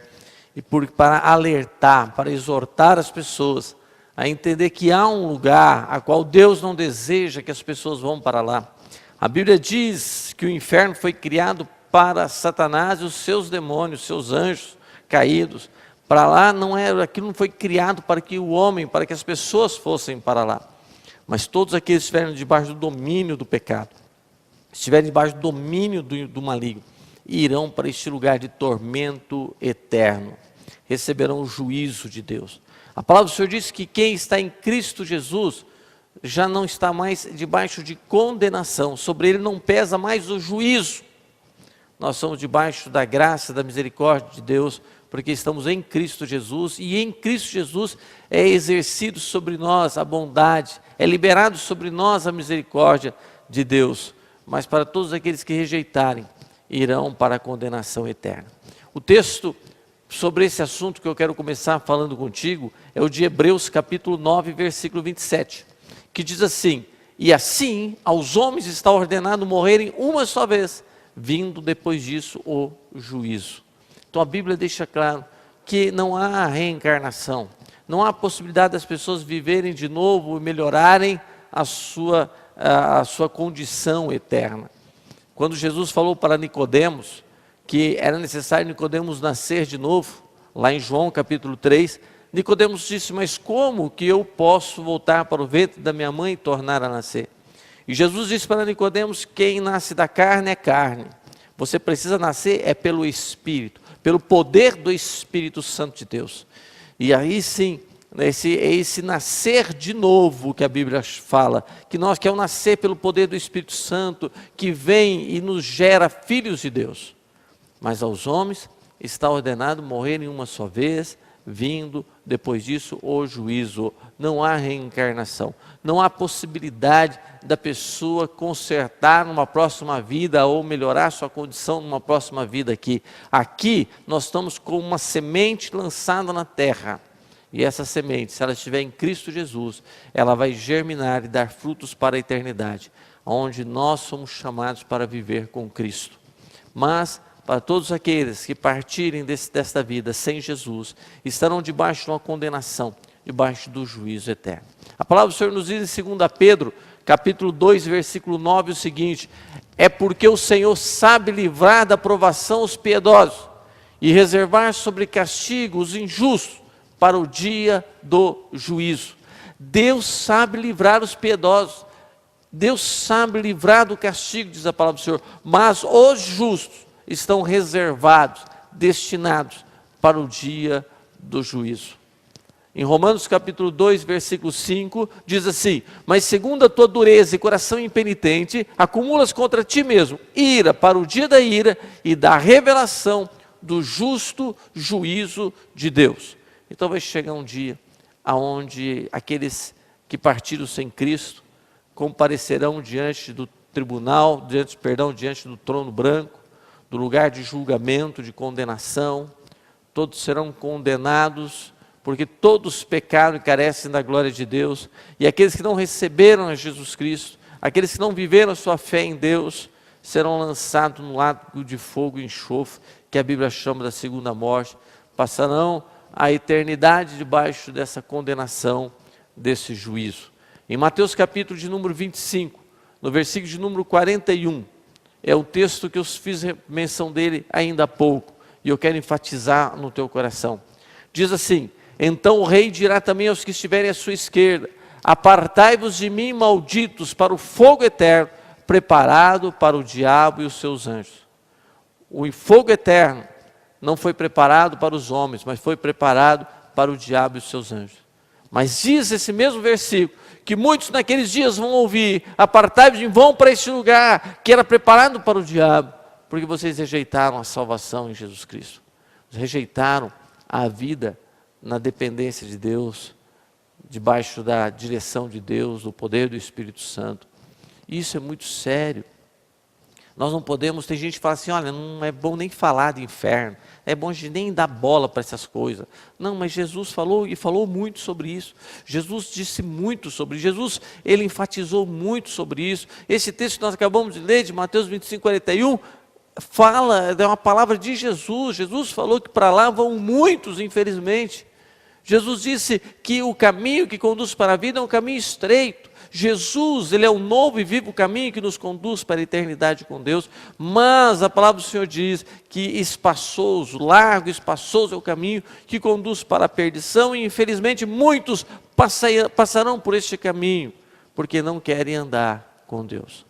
e para alertar, para exortar as pessoas a entender que há um lugar a qual Deus não deseja que as pessoas vão para lá. A Bíblia diz que o inferno foi criado para Satanás e os seus demônios, seus anjos caídos. Para lá aquilo não foi criado para que o homem, para que as pessoas fossem para lá. Mas todos aqueles que estiverem debaixo do domínio do pecado, estiverem debaixo do domínio do maligno, irão para este lugar de tormento eterno. Receberão o juízo de Deus. A palavra do Senhor diz que quem está em Cristo Jesus já não está mais debaixo de condenação. Sobre ele não pesa mais o juízo. Nós somos debaixo da graça, da misericórdia de Deus, porque estamos em Cristo Jesus, e em Cristo Jesus é exercido sobre nós a bondade, é liberado sobre nós a misericórdia de Deus, mas para todos aqueles que rejeitarem, irão para a condenação eterna. O texto sobre esse assunto que eu quero começar falando contigo, é o de Hebreus capítulo 9, versículo 27, que diz assim: e assim aos homens está ordenado morrerem uma só vez, vindo depois disso o juízo. Então a Bíblia deixa claro que não há reencarnação, não há possibilidade das pessoas viverem de novo e melhorarem a sua condição eterna. Quando Jesus falou para Nicodemos que era necessário Nicodemos nascer de novo, lá em João capítulo 3, Nicodemos disse: mas como que eu posso voltar para o ventre da minha mãe e tornar a nascer? E Jesus disse para Nicodemos: quem nasce da carne é carne, você precisa nascer pelo Espírito, pelo poder do Espírito Santo de Deus. E aí sim, esse nascer de novo que a Bíblia fala, que é o nascer pelo poder do Espírito Santo, que vem e nos gera filhos de Deus. Mas aos homens está ordenado morrerem uma só vez, vindo depois disso o juízo. Não há reencarnação, não há possibilidade da pessoa consertar numa próxima vida ou melhorar sua condição numa próxima vida aqui. Aqui nós estamos com uma semente lançada na terra, e essa semente, se ela estiver em Cristo Jesus, ela vai germinar e dar frutos para a eternidade, onde nós somos chamados para viver com Cristo. Mas para todos aqueles que partirem desta vida sem Jesus, estarão debaixo de uma condenação, debaixo do juízo eterno. A palavra do Senhor nos diz em 2 Pedro, capítulo 2, versículo 9, o seguinte: é porque o Senhor sabe livrar da provação os piedosos e reservar sobre castigo os injustos para o dia do juízo. Deus sabe livrar os piedosos, Deus sabe livrar do castigo, diz a palavra do Senhor, mas os justos estão reservados, destinados para o dia do juízo. Em Romanos capítulo 2, versículo 5, diz assim: mas segundo a tua dureza e coração impenitente, acumulas contra ti mesmo ira para o dia da ira e da revelação do justo juízo de Deus. Então vai chegar um dia aonde aqueles que partiram sem Cristo comparecerão diante do tribunal, diante do trono branco, do lugar de julgamento, de condenação. Todos serão condenados, porque todos pecaram e carecem da glória de Deus, e aqueles que não receberam a Jesus Cristo, aqueles que não viveram a sua fé em Deus, serão lançados no lago de fogo e enxofre, que a Bíblia chama da segunda morte, passarão a eternidade debaixo dessa condenação, desse juízo. Em Mateus capítulo de número 25, no versículo de número 41, é o texto que eu fiz menção dele ainda há pouco, e eu quero enfatizar no teu coração. Diz assim: então o rei dirá também aos que estiverem à sua esquerda: apartai-vos de mim, malditos, para o fogo eterno, preparado para o diabo e os seus anjos. O fogo eterno não foi preparado para os homens, mas foi preparado para o diabo e os seus anjos. Mas diz esse mesmo versículo, que muitos naqueles dias vão ouvir: apartai-vos de mim, vão para este lugar, que era preparado para o diabo, porque vocês rejeitaram a salvação em Jesus Cristo. Rejeitaram a vida na dependência de Deus, debaixo da direção de Deus, do poder do Espírito Santo. Isso é muito sério. Nós não podemos, tem gente que fala assim: olha, não é bom nem falar de inferno, é bom a gente nem dar bola para essas coisas. Não, mas Jesus falou, e falou muito sobre isso. Jesus disse muito sobre isso. Jesus, ele enfatizou muito sobre isso. Esse texto que nós acabamos de ler, de Mateus 25, 41, fala, é uma palavra de Jesus. Jesus falou que para lá vão muitos, infelizmente. Jesus disse que o caminho que conduz para a vida é um caminho estreito. Jesus, ele é o novo e vivo caminho que nos conduz para a eternidade com Deus, mas a palavra do Senhor diz que espaçoso, largo, espaçoso é o caminho que conduz para a perdição, e infelizmente muitos passarão por este caminho, porque não querem andar com Deus.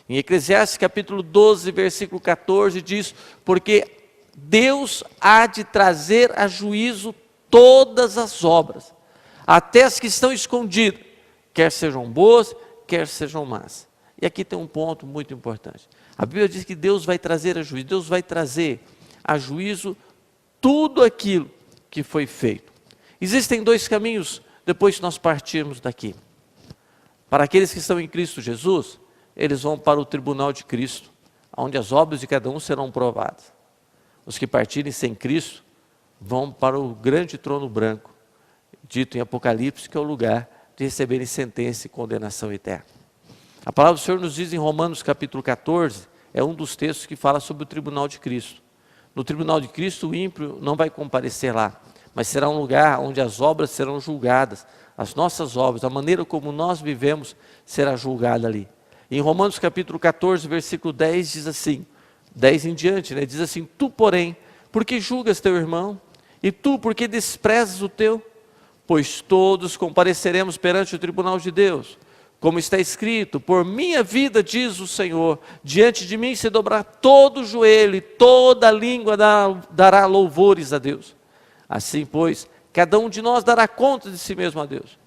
Em Eclesiastes capítulo 12, versículo 14 diz: porque Deus há de trazer a juízo todas as obras, até as que estão escondidas, quer sejam boas, quer sejam más. E aqui tem um ponto muito importante. A Bíblia diz que Deus vai trazer a juízo. Deus vai trazer a juízo tudo aquilo que foi feito. Existem dois caminhos depois que nós partirmos daqui. Para aqueles que estão em Cristo Jesus, eles vão para o tribunal de Cristo, onde as obras de cada um serão provadas. Os que partirem sem Cristo vão para o grande trono branco, dito em Apocalipse, que é o lugar de receberem sentença e condenação eterna. A palavra do Senhor nos diz em Romanos capítulo 14, é um dos textos que fala sobre o tribunal de Cristo. No tribunal de Cristo, o ímpio não vai comparecer lá, mas será um lugar onde as obras serão julgadas, as nossas obras, a maneira como nós vivemos será julgada ali. Em Romanos capítulo 14, versículo 10, diz assim, 10 em diante, diz assim: tu, porém, por que julgas teu irmão? E tu, por que desprezas o teu? Pois todos compareceremos perante o tribunal de Deus. Como está escrito: por minha vida, diz o Senhor, diante de mim se dobrará todo o joelho e toda a língua dará louvores a Deus. Assim, pois, cada um de nós dará conta de si mesmo a Deus.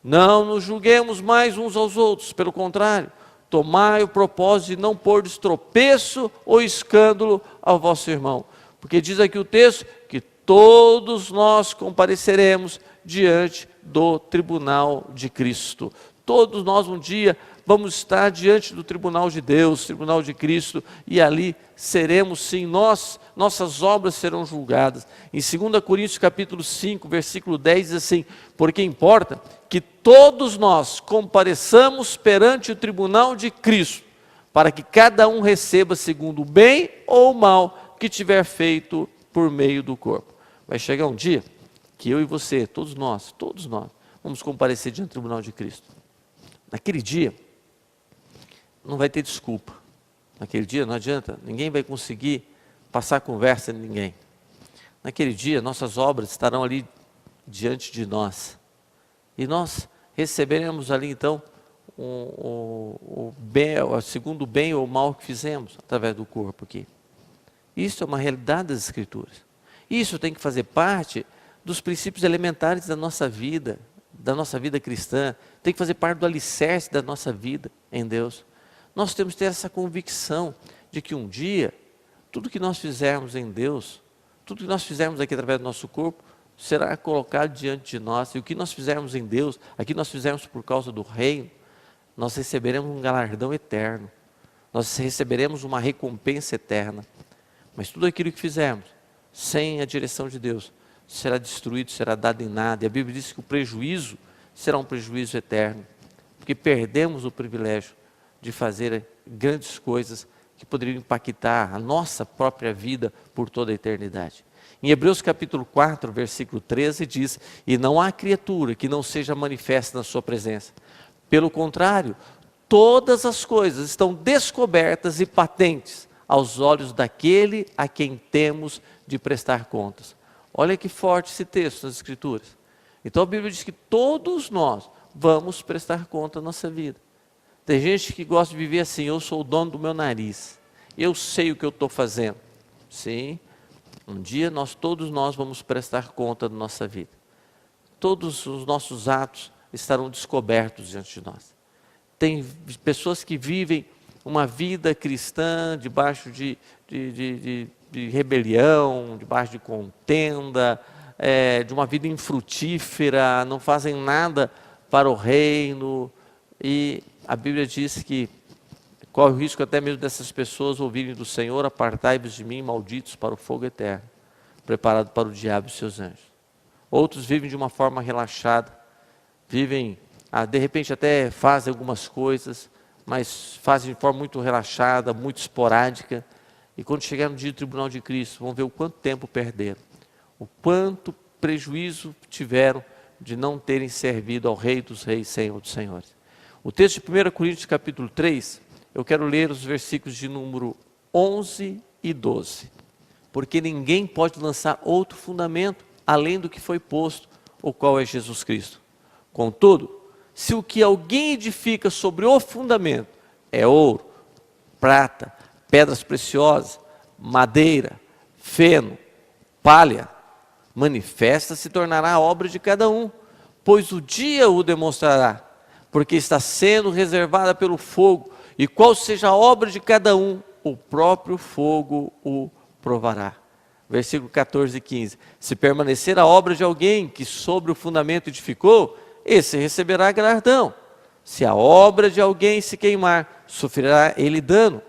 Não nos julguemos mais uns aos outros, pelo contrário, tomai o propósito de não pôr de tropeço ou escândalo ao vosso irmão. Porque diz aqui o texto que todos nós compareceremos diante do tribunal de Cristo. Todos nós um dia vamos estar diante do tribunal de Deus, tribunal de Cristo, e ali seremos sim, nossas obras serão julgadas. Em 2 Coríntios capítulo 5, versículo 10 diz assim: porque importa que todos nós compareçamos perante o tribunal de Cristo, para que cada um receba segundo o bem ou o mal que tiver feito por meio do corpo. Vai chegar um dia que eu e você, todos nós, vamos comparecer diante do tribunal de Cristo. Naquele dia, não vai ter desculpa. Naquele dia não adianta, ninguém vai conseguir passar conversa em ninguém. Naquele dia nossas obras estarão ali diante de nós. E nós receberemos ali então o bem, segundo o bem ou o mal que fizemos através do corpo aqui. Isso é uma realidade das Escrituras. Isso tem que fazer parte dos princípios elementares da nossa vida cristã. Tem que fazer parte do alicerce da nossa vida em Deus. Nós temos que ter essa convicção de que um dia, tudo que nós fizermos em Deus, tudo que nós fizermos aqui através do nosso corpo, será colocado diante de nós. E o que nós fizermos em Deus, aqui nós fizermos por causa do reino, nós receberemos um galardão eterno. Nós receberemos uma recompensa eterna. Mas tudo aquilo que fizermos, sem a direção de Deus, será destruído, será dado em nada. E a Bíblia diz que o prejuízo será um prejuízo eterno. Porque perdemos o privilégio de fazer grandes coisas que poderiam impactar a nossa própria vida por toda a eternidade. Em Hebreus capítulo 4, versículo 13 diz: e não há criatura que não seja manifesta na sua presença. Pelo contrário, todas as coisas estão descobertas e patentes aos olhos daquele a quem temos de prestar contas. Olha que forte esse texto nas Escrituras. Então a Bíblia diz que todos nós vamos prestar conta da nossa vida. Tem gente que gosta de viver assim: eu sou o dono do meu nariz, eu sei o que eu estou fazendo. Sim, um dia todos nós vamos prestar conta da nossa vida. Todos os nossos atos estarão descobertos diante de nós. Tem pessoas que vivem uma vida cristã debaixo de rebelião, debaixo de contenda, de uma vida infrutífera, não fazem nada para o reino. E a Bíblia diz que corre o risco até mesmo dessas pessoas ouvirem do Senhor: apartai-vos de mim, malditos, para o fogo eterno, preparado para o diabo e seus anjos. Outros vivem de uma forma relaxada, vivem, de repente até fazem algumas coisas, mas fazem de forma muito relaxada, muito esporádica. E quando chegar no dia do tribunal de Cristo, vão ver o quanto tempo perderam, o quanto prejuízo tiveram de não terem servido ao Rei dos Reis, Senhor dos Senhores. O texto de 1 Coríntios capítulo 3, eu quero ler os versículos de número 11 e 12. Porque ninguém pode lançar outro fundamento além do que foi posto, o qual é Jesus Cristo. Contudo, se o que alguém edifica sobre o fundamento é ouro, prata, pedras preciosas, madeira, feno, palha, manifesta se tornará a obra de cada um, pois o dia o demonstrará, porque está sendo reservada pelo fogo, e qual seja a obra de cada um, o próprio fogo o provará. Versículo 14 e 15. Se permanecer a obra de alguém que sobre o fundamento edificou, esse receberá galardão. Se a obra de alguém se queimar, sofrerá ele dano,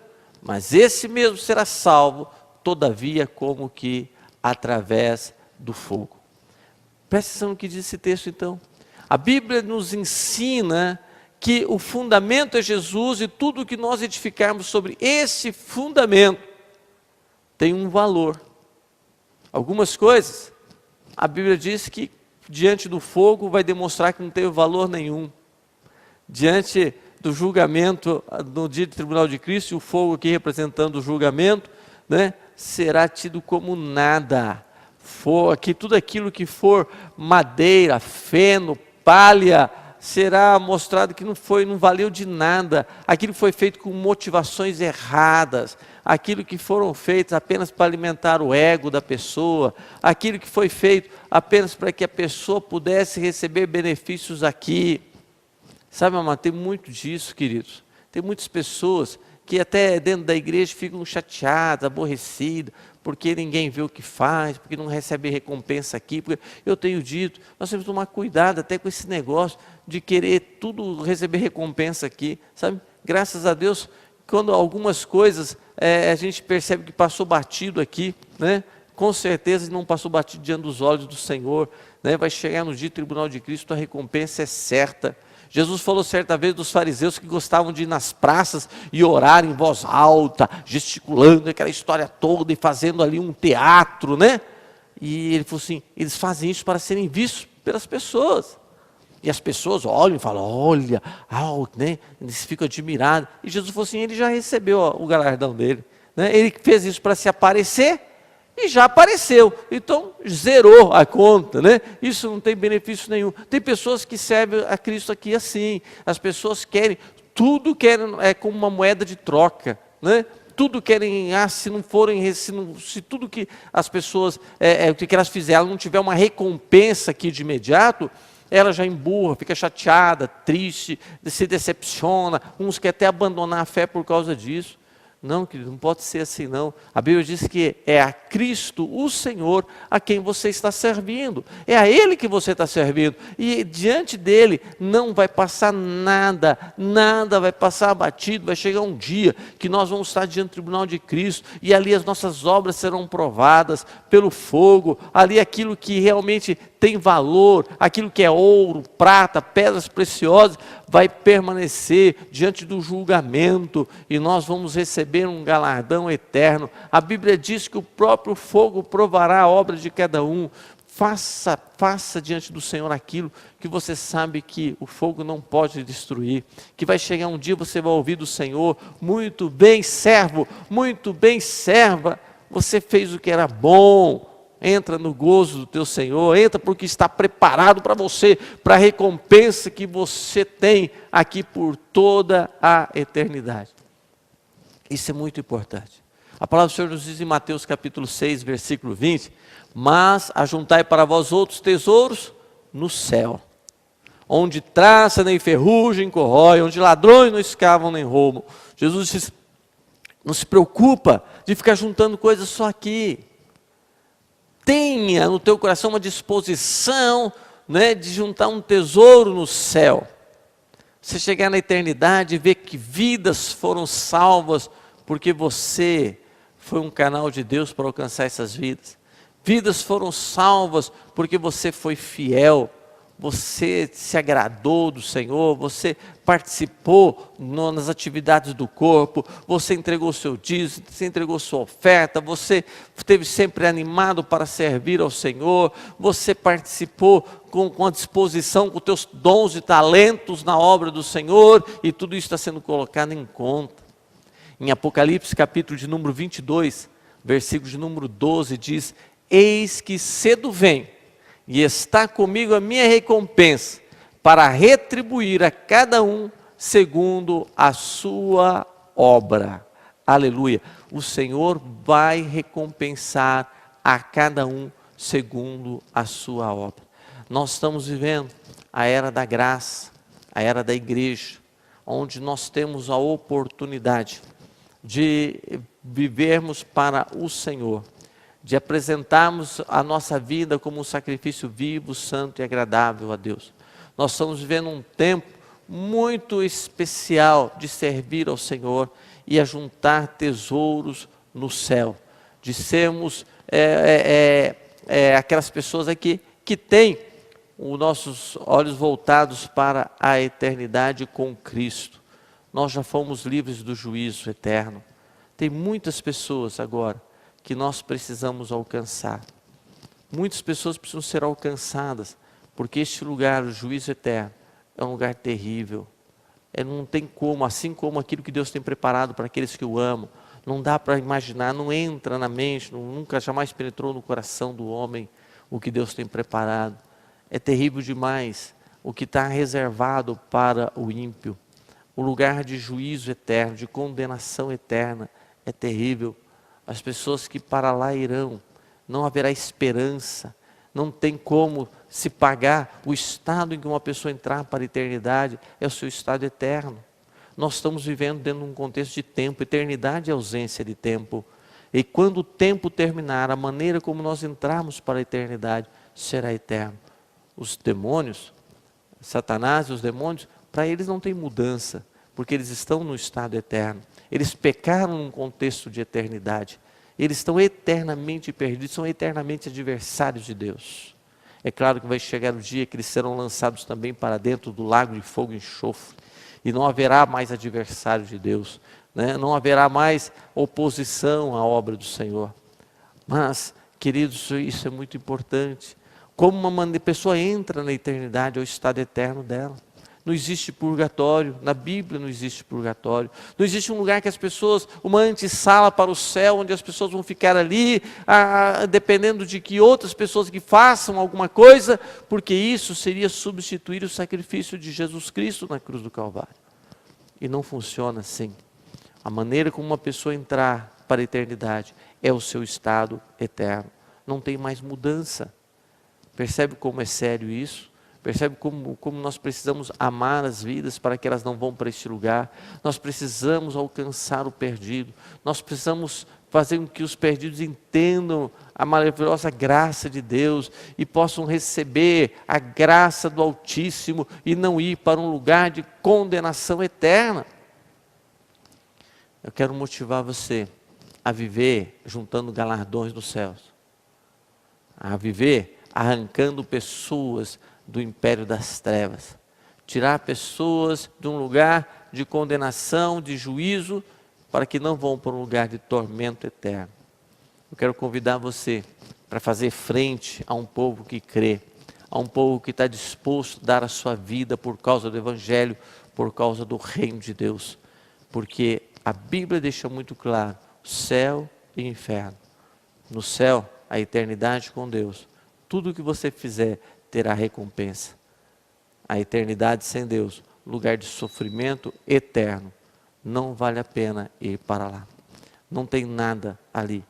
mas esse mesmo será salvo, todavia como que através do fogo. Presta atenção no que diz esse texto então. A Bíblia nos ensina que o fundamento é Jesus, e tudo que nós edificarmos sobre esse fundamento tem um valor. Algumas coisas, a Bíblia diz que diante do fogo vai demonstrar que não teve valor nenhum. Diante do julgamento, no dia do tribunal de Cristo, o fogo aqui representando o julgamento, né, será tido como nada. Aqui, tudo aquilo que for madeira, feno, palha, será mostrado que não valeu de nada. Aquilo que foi feito com motivações erradas, aquilo que foram feitos apenas para alimentar o ego da pessoa, aquilo que foi feito apenas para que a pessoa pudesse receber benefícios aqui. Sabe, amado, tem muito disso, queridos. Tem muitas pessoas que até dentro da igreja ficam chateadas, aborrecidas, porque ninguém vê o que faz, porque não recebe recompensa aqui. Porque eu tenho dito, nós temos que tomar cuidado até com esse negócio de querer tudo receber recompensa aqui, sabe? Graças a Deus, quando algumas coisas a gente percebe que passou batido aqui, né? Com certeza não passou batido diante dos olhos do Senhor, né? Vai chegar no dia do tribunal de Cristo, a recompensa é certa. Jesus falou certa vez dos fariseus que gostavam de ir nas praças e orar em voz alta, gesticulando aquela história toda e fazendo ali um teatro, né? E ele falou assim: eles fazem isso para serem vistos pelas pessoas. E as pessoas olham e falam, olha, né? Eles ficam admirados. E Jesus falou assim, ele já recebeu o galardão dele. Né? Ele fez isso para se aparecer e já apareceu. Então, zerou a conta. Né? Isso não tem benefício nenhum. Tem pessoas que servem a Cristo aqui assim. As pessoas querem, tudo querem, é como uma moeda de troca. Né? Tudo querem, se não forem, se tudo que as pessoas, o que elas fizeram, não tiver uma recompensa aqui de imediato, ela já emburra, fica chateada, triste, se decepciona, uns querem até abandonar a fé por causa disso. Não, querido, não pode ser assim não. A Bíblia diz que é a Cristo, o Senhor, a quem você está servindo. É a Ele que você está servindo. E diante dEle não vai passar nada, nada vai passar abatido. Vai chegar um dia que nós vamos estar diante do tribunal de Cristo e ali as nossas obras serão provadas pelo fogo. Ali aquilo que realmente tem valor, aquilo que é ouro, prata, pedras preciosas, vai permanecer diante do julgamento e nós vamos receber um galardão eterno. A Bíblia diz que o próprio fogo provará a obra de cada um. Faça diante do Senhor aquilo que você sabe que o fogo não pode destruir, que vai chegar um dia, você vai ouvir do Senhor, muito bem servo, muito bem serva, você fez o que era bom. Entra no gozo do teu Senhor, entra porque está preparado para você, para a recompensa que você tem aqui por toda a eternidade. Isso é muito importante. A palavra do Senhor nos diz em Mateus capítulo 6, versículo 20, mas ajuntai para vós outros tesouros no céu, onde traça nem ferrugem corrói, onde ladrões não escavam nem roubam. Jesus diz, não se preocupa de ficar juntando coisas só aqui. Tenha no teu coração uma disposição, né, de juntar um tesouro no céu. Você chegar na eternidade e ver que vidas foram salvas, porque você foi um canal de Deus para alcançar essas vidas. Vidas foram salvas porque você foi fiel, você se agradou do Senhor, você participou nas atividades do corpo, você entregou seu dízimo, você entregou sua oferta, você esteve sempre animado para servir ao Senhor, você participou com a disposição, com teus dons e talentos na obra do Senhor, e tudo isso está sendo colocado em conta. Em Apocalipse capítulo de número 22, versículo de número 12, diz, eis que cedo vem, e está comigo a minha recompensa, para retribuir a cada um segundo a sua obra. Aleluia. O Senhor vai recompensar a cada um segundo a sua obra. Nós estamos vivendo a era da graça, a era da igreja, onde nós temos a oportunidade de vivermos para o Senhor, de apresentarmos a nossa vida como um sacrifício vivo, santo e agradável a Deus. Nós estamos vivendo um tempo muito especial de servir ao Senhor e ajuntar tesouros no céu, de sermos aquelas pessoas aqui que têm os nossos olhos voltados para a eternidade com Cristo. Nós já fomos livres do juízo eterno. Tem muitas pessoas agora que nós precisamos alcançar. Muitas pessoas precisam ser alcançadas, porque este lugar, o juízo eterno, é um lugar terrível. Não tem como, assim como aquilo que Deus tem preparado para aqueles que o amam, não dá para imaginar, não entra na mente, nunca jamais penetrou no coração do homem o que Deus tem preparado. É terrível demais o que está reservado para o ímpio. O lugar de juízo eterno, de condenação eterna, é terrível. As pessoas que para lá irão, não haverá esperança, não tem como se pagar. O estado em que uma pessoa entrar para a eternidade é o seu estado eterno. Nós estamos vivendo dentro de um contexto de tempo, eternidade é ausência de tempo. E quando o tempo terminar, a maneira como nós entrarmos para a eternidade será eterno. Os demônios, Satanás e os demônios, para eles não tem mudança, porque eles estão no estado eterno. Eles pecaram num contexto de eternidade. Eles estão eternamente perdidos, são eternamente adversários de Deus. É claro que vai chegar o dia que eles serão lançados também para dentro do lago de fogo e enxofre. E não haverá mais adversário de Deus, né? Não haverá mais oposição à obra do Senhor. Mas, queridos, isso é muito importante. Como uma pessoa entra na eternidade, é o estado eterno dela. Não existe purgatório, na Bíblia não existe purgatório. Não existe um lugar que as pessoas, uma antessala para o céu, onde as pessoas vão ficar ali, dependendo de que outras pessoas que façam alguma coisa, porque isso seria substituir o sacrifício de Jesus Cristo na cruz do Calvário. E não funciona assim. A maneira como uma pessoa entrar para a eternidade é o seu estado eterno. Não tem mais mudança. Percebe como é sério isso? Percebe como nós precisamos amar as vidas para que elas não vão para este lugar? Nós precisamos alcançar o perdido. Nós precisamos fazer com que os perdidos entendam a maravilhosa graça de Deus e possam receber a graça do Altíssimo e não ir para um lugar de condenação eterna. Eu quero motivar você a viver juntando galardões dos céus, a viver arrancando pessoas do império das trevas, tirar pessoas de um lugar de condenação, de juízo, para que não vão para um lugar de tormento eterno. Eu quero convidar você para fazer frente a um povo que crê, a um povo que está disposto a dar a sua vida por causa do Evangelho, por causa do reino de Deus, porque a Bíblia deixa muito claro, céu e inferno. No céu, a eternidade com Deus. Tudo o que você fizer terá recompensa. A eternidade sem Deus, lugar de sofrimento eterno, não vale a pena ir para lá. Não tem nada ali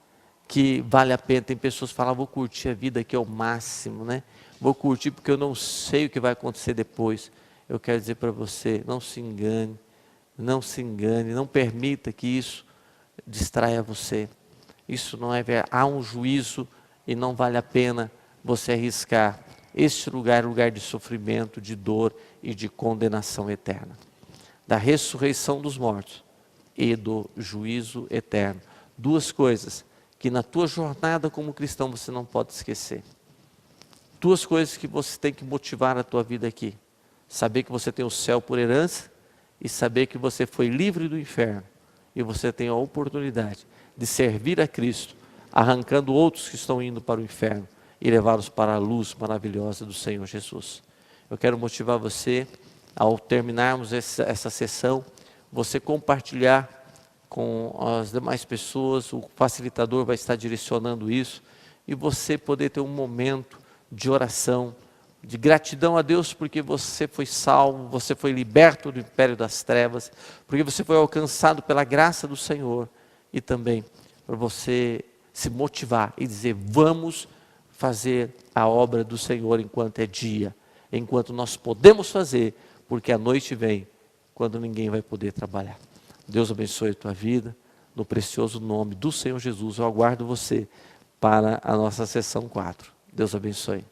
que vale a pena. Tem pessoas que falam, vou curtir a vida aqui ao máximo, né? Vou curtir porque eu não sei o que vai acontecer depois. Eu quero dizer para você, não se engane, não se engane, não permita que isso distraia você. Isso não é verdade. Há um juízo e não vale a pena você arriscar. Este lugar é lugar de sofrimento, de dor e de condenação eterna. Da ressurreição dos mortos e do juízo eterno. Duas coisas que na tua jornada como cristão você não pode esquecer. Duas coisas que você tem que motivar a tua vida aqui. Saber que você tem o céu por herança e saber que você foi livre do inferno. E você tem a oportunidade de servir a Cristo, arrancando outros que estão indo para o inferno e levá-los para a luz maravilhosa do Senhor Jesus. Eu quero motivar você, ao terminarmos essa sessão, você compartilhar com as demais pessoas, o facilitador vai estar direcionando isso, e você poder ter um momento de oração, de gratidão a Deus, porque você foi salvo, você foi liberto do império das trevas, porque você foi alcançado pela graça do Senhor, e também para você se motivar e dizer, vamos fazer a obra do Senhor enquanto é dia, enquanto nós podemos fazer, porque a noite vem, quando ninguém vai poder trabalhar. Deus abençoe a tua vida, no precioso nome do Senhor Jesus, eu aguardo você para a nossa sessão 4. Deus abençoe.